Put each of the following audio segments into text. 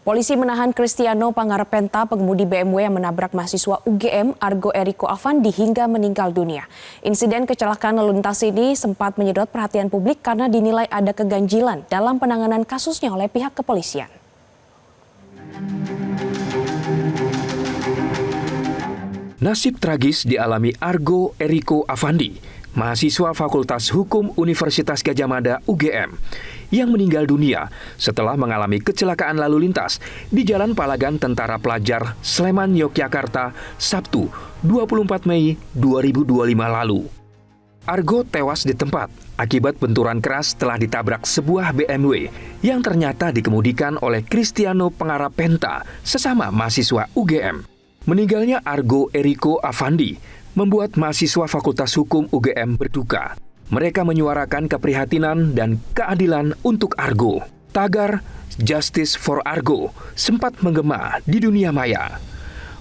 Polisi menahan Kristiano Pangarapenta, pengemudi BMW yang menabrak mahasiswa UGM Argo Eriko Afandi hingga meninggal dunia. Insiden kecelakaan lalu lintas ini sempat menyedot perhatian publik karena dinilai ada keganjilan dalam penanganan kasusnya oleh pihak kepolisian. Nasib tragis dialami Argo Eriko Afandi, mahasiswa Fakultas Hukum Universitas Gadjah Mada UGM, yang meninggal dunia setelah mengalami kecelakaan lalu lintas di Jalan Palagan Tentara Pelajar, Sleman, Yogyakarta, Sabtu 24 Mei 2025 lalu. Argo tewas di tempat akibat benturan keras setelah ditabrak sebuah BMW yang ternyata dikemudikan oleh Kristiano Pangarapenta, sesama mahasiswa UGM. Meninggalnya Argo Eriko Afandi membuat mahasiswa Fakultas Hukum UGM berduka. Mereka menyuarakan keprihatinan dan keadilan untuk Argo. Tagar Justice for Argo sempat menggema di dunia maya.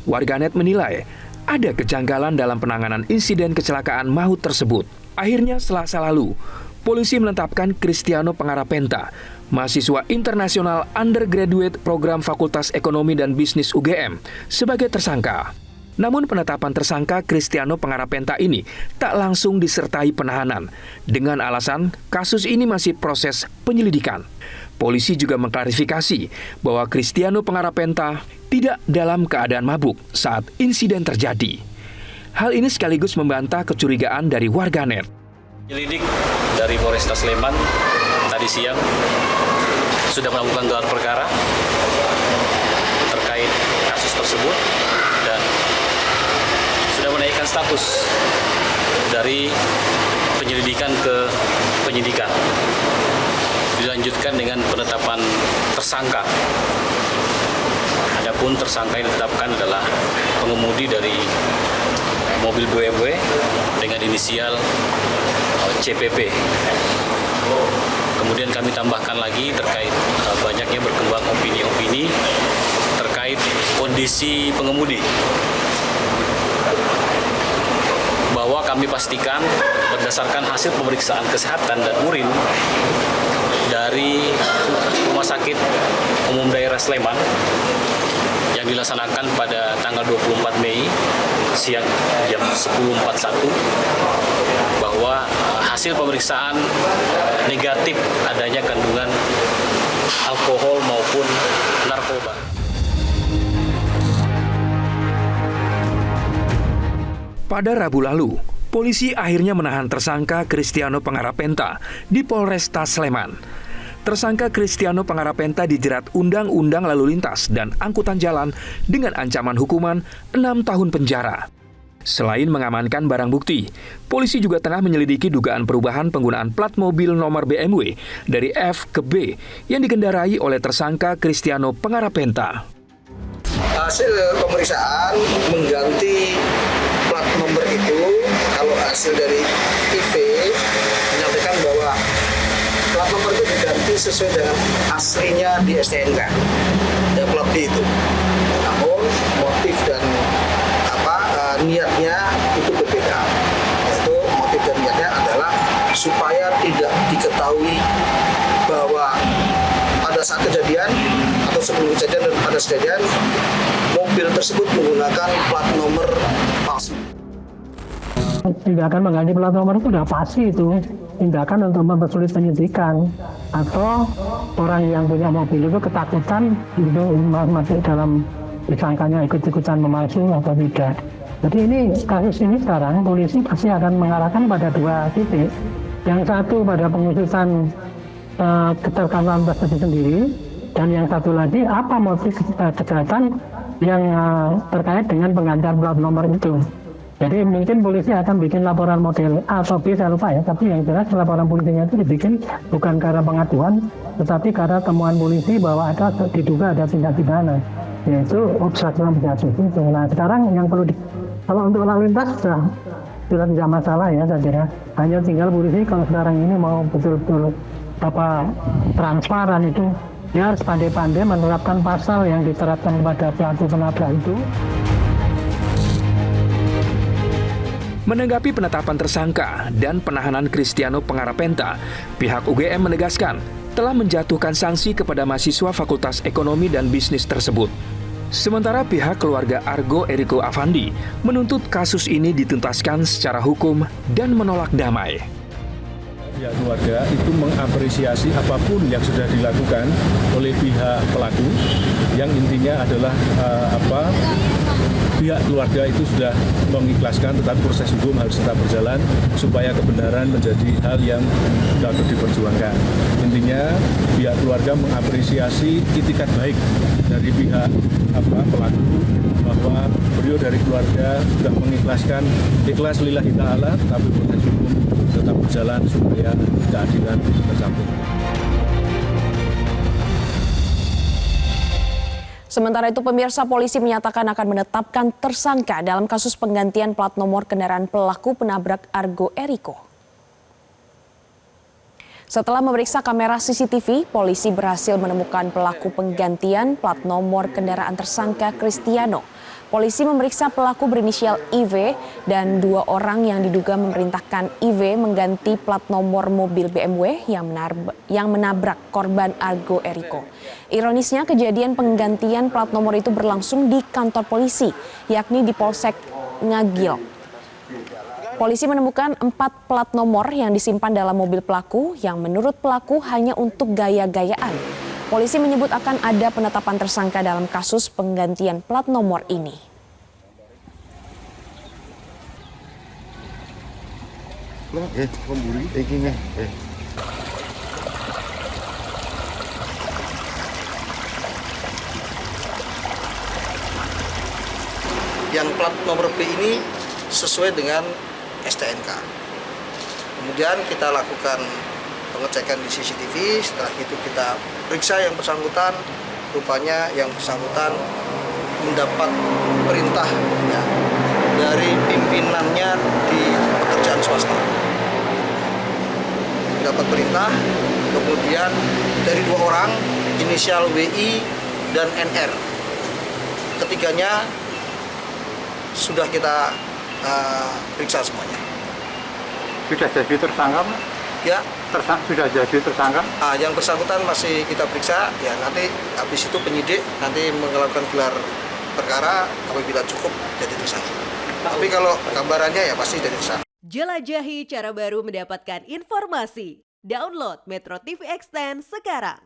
Warganet menilai ada kejanggalan dalam penanganan insiden kecelakaan maut tersebut. Akhirnya Selasa lalu, polisi menetapkan Kristiano Pangarapenta, mahasiswa internasional undergraduate program Fakultas Ekonomi dan Bisnis UGM, sebagai tersangka. Namun penetapan tersangka Kristiano Pangarapenta ini tak langsung disertai penahanan dengan alasan kasus ini masih proses penyelidikan. Polisi juga mengklarifikasi bahwa Kristiano Pangarapenta tidak dalam keadaan mabuk saat insiden terjadi. Hal ini sekaligus membantah kecurigaan dari warganet. Penyelidik dari Polresta Sleman tadi siang sudah melakukan gelar perkara terkait kasus tersebut dan sudah menaikkan status dari penyelidikan ke penyidikan. Dilanjutkan dengan penetapan tersangka. Adapun tersangka yang ditetapkan adalah pengemudi dari mobil BMW dengan inisial CPP. Kemudian kami tambahkan lagi terkait banyaknya berkembang opini-opini terkait kondisi pengemudi. Bahwa kami pastikan berdasarkan hasil pemeriksaan kesehatan dan urin dari Rumah Sakit Umum Daerah Sleman yang dilaksanakan pada tanggal 24 Mei siang jam 10.41 bahwa hasil pemeriksaan negatif adanya kandungan alkohol maupun narkoba. Pada Rabu lalu, polisi akhirnya menahan tersangka Kristiano Pangarapenta di Polresta Sleman. Tersangka Kristiano Pangarapenta dijerat Undang-Undang Lalu Lintas dan Angkutan Jalan dengan ancaman hukuman 6 tahun penjara. Selain mengamankan barang bukti, polisi juga tengah menyelidiki dugaan perubahan penggunaan plat mobil nomor BMW dari F ke B yang dikendarai oleh tersangka Kristiano Pangarapenta. Hasil pemeriksaan mengganti plat nomor itu, kalau hasil dari IV menyampaikan bahwa plat nomor itu diganti sesuai dengan aslinya di STNK, ya plat B itu. Namun motif dan niatnya itu berbeda. Yaitu motif dan niatnya adalah supaya tidak diketahui bahwa pada saat kejadian atau sebelum kejadian dan pada kejadian mobil tersebut menggunakan plat nomor palsu. Tindakan mengganti plat nomor itu sudah pasti itu tindakan untuk mempersulit penyidikan, atau orang yang punya mobil itu ketakutan itu masuk dalam disangkanya ikut-ikutan memalsu atau tidak. Jadi ini kasus ini sekarang polisi pasti akan mengarahkan pada dua titik. Yang satu pada pengusutan keterkaitan itu sendiri, dan yang satu lagi apa motif kejahatan yang terkait dengan penggantian plat nomor itu. Jadi mungkin polisi akan bikin laporan model A atau B, saya lupa ya, tapi yang jelas laporan polisinya itu dibikin bukan karena pengaduan, tetapi karena temuan polisi bahwa diduga ada tindak pidana, yaitu obstruction of justice itu. Nah sekarang yang perlu kalau untuk lalu lintas sudah tidak masalah ya, saya kira. Hanya tinggal polisi kalau sekarang ini mau betul-betul transparan itu, dia harus pandai-pandai menerapkan pasal yang diterapkan kepada pelaku penabrak itu. Menanggapi penetapan tersangka dan penahanan Kristiano Pangarapenta, pihak UGM menegaskan telah menjatuhkan sanksi kepada mahasiswa Fakultas Ekonomi dan Bisnis tersebut. Sementara pihak keluarga Argo Eriko Afandi menuntut kasus ini dituntaskan secara hukum dan menolak damai. Pihak keluarga itu mengapresiasi apapun yang sudah dilakukan oleh pihak pelaku, yang intinya adalah pihak keluarga itu sudah mengikhlaskan, tetapi proses hukum harus tetap berjalan supaya kebenaran menjadi hal yang dapat diperjuangkan. Intinya pihak keluarga mengapresiasi itikat baik dari pihak pelaku, bahwa beliau dari keluarga sudah mengikhlaskan, ikhlas lillahi ta'ala, tapi proses hukum tetap berjalan supaya keadilan tercapai. Sementara itu, pemirsa, polisi menyatakan akan menetapkan tersangka dalam kasus penggantian plat nomor kendaraan pelaku penabrak Argo Eriko. Setelah memeriksa kamera CCTV, polisi berhasil menemukan pelaku penggantian plat nomor kendaraan tersangka Kristiano. Polisi memeriksa pelaku berinisial IV dan 2 orang yang diduga memerintahkan IV mengganti plat nomor mobil BMW yang menabrak korban Argo Eriko. Ironisnya, kejadian penggantian plat nomor itu berlangsung di kantor polisi, yakni di Polsek Ngagil. Polisi menemukan 4 plat nomor yang disimpan dalam mobil pelaku yang menurut pelaku hanya untuk gaya-gayaan. Polisi menyebut akan ada penetapan tersangka dalam kasus penggantian plat nomor ini. Yang plat nomor B ini sesuai dengan STNK. Kemudian kita lakukan pengecekan di CCTV, setelah itu kita periksa yang bersangkutan. Rupanya yang bersangkutan mendapat perintah ya, dari pimpinannya di pekerjaan swasta. Mendapat perintah, kemudian dari 2 orang, inisial WI dan NR. Ketiganya sudah kita periksa semuanya. Sudah jadi tersangka? Ya, Sudah jadi tersangka? yang bersangkutan masih kita periksa. Ya, nanti habis itu penyidik nanti melakukan gelar perkara, apabila cukup jadi tersangka. Tapi kalau gambarannya ya pasti jadi tersangka. Jelajahi cara baru mendapatkan informasi. Download Metro TV Extend sekarang.